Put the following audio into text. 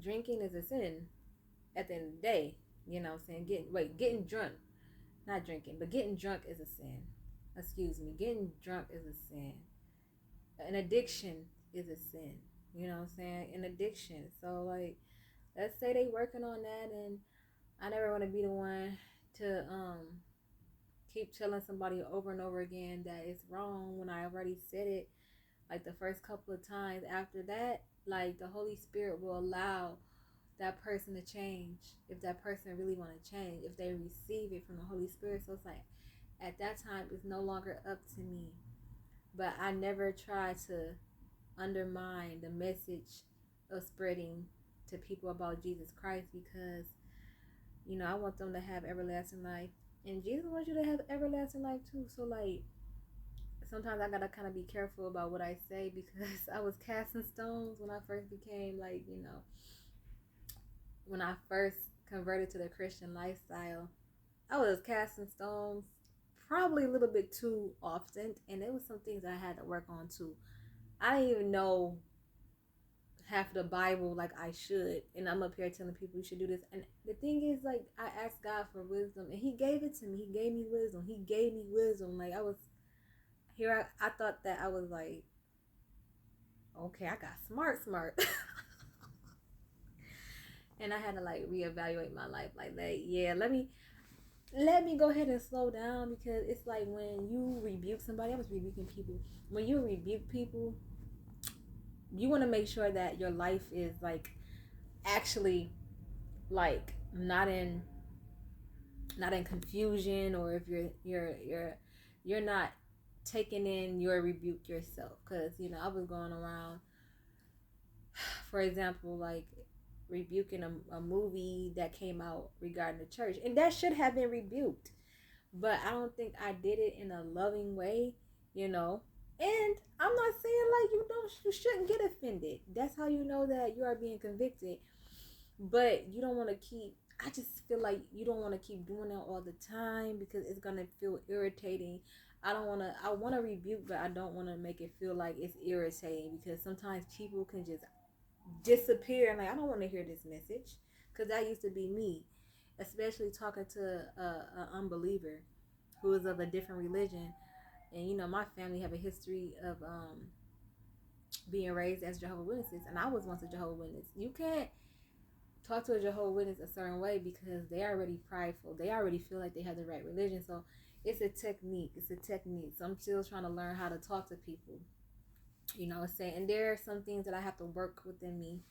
drinking is a sin at the end of the day. You know what I'm saying? Getting drunk, not drinking, but getting drunk is a sin. Excuse me, getting drunk is a sin. An addiction is a sin. You know what I'm saying? An addiction. So like, let's say they working on that, and I never want to be the one to keep telling somebody over and over again that it's wrong when I already said it like the first couple of times. After that, like the Holy Spirit will allow that person to change if that person really want to change, if they receive it from the Holy Spirit. So it's like at that time it's no longer up to me. But I never try to undermine the message of spreading to people about Jesus Christ, because I want them to have everlasting life, and Jesus wants you to have everlasting life too. So like sometimes I gotta kind of be careful about what I say, because I was casting stones when I first became like, when I first converted to the Christian lifestyle. I was casting stones probably a little bit too often, and there was some things I had to work on too. I didn't even know half the Bible like I should, and I'm up here telling people you should do this. And the thing is, like, I asked God for wisdom, and He gave it to me. He gave me wisdom. He gave me wisdom. Like I was here, I thought that I was like, okay, I got smart, and I had to like reevaluate my life like that. Yeah, let me go ahead and slow down, because it's like when you rebuke somebody. I was rebuking people. When you rebuke people, you want to make sure that your life is like actually like not in confusion, or if you're not taking in your rebuke yourself. Because I was going around, for example, like rebuking a movie that came out regarding the church, and that should have been rebuked, but I don't think I did it in a loving way, you know. And I'm not saying like you shouldn't get offended. That's how you know that you are being convicted. But you don't want to keep. I just feel like you don't want to keep doing that all the time, because it's gonna feel irritating. I don't want to. I want to rebuke, but I don't want to make it feel like it's irritating, because sometimes people can just disappear, and like I don't want to hear this message, because that used to be me, especially talking to a unbeliever who is of a different religion. And my family have a history of being raised as Jehovah's Witnesses, and I was once a Jehovah's Witness. You can't talk to a Jehovah's Witness a certain way, because they're already prideful. They already feel like they have the right religion. So it's a technique. It's a technique. So I'm still trying to learn how to talk to people. Saying, and there are some things that I have to work within me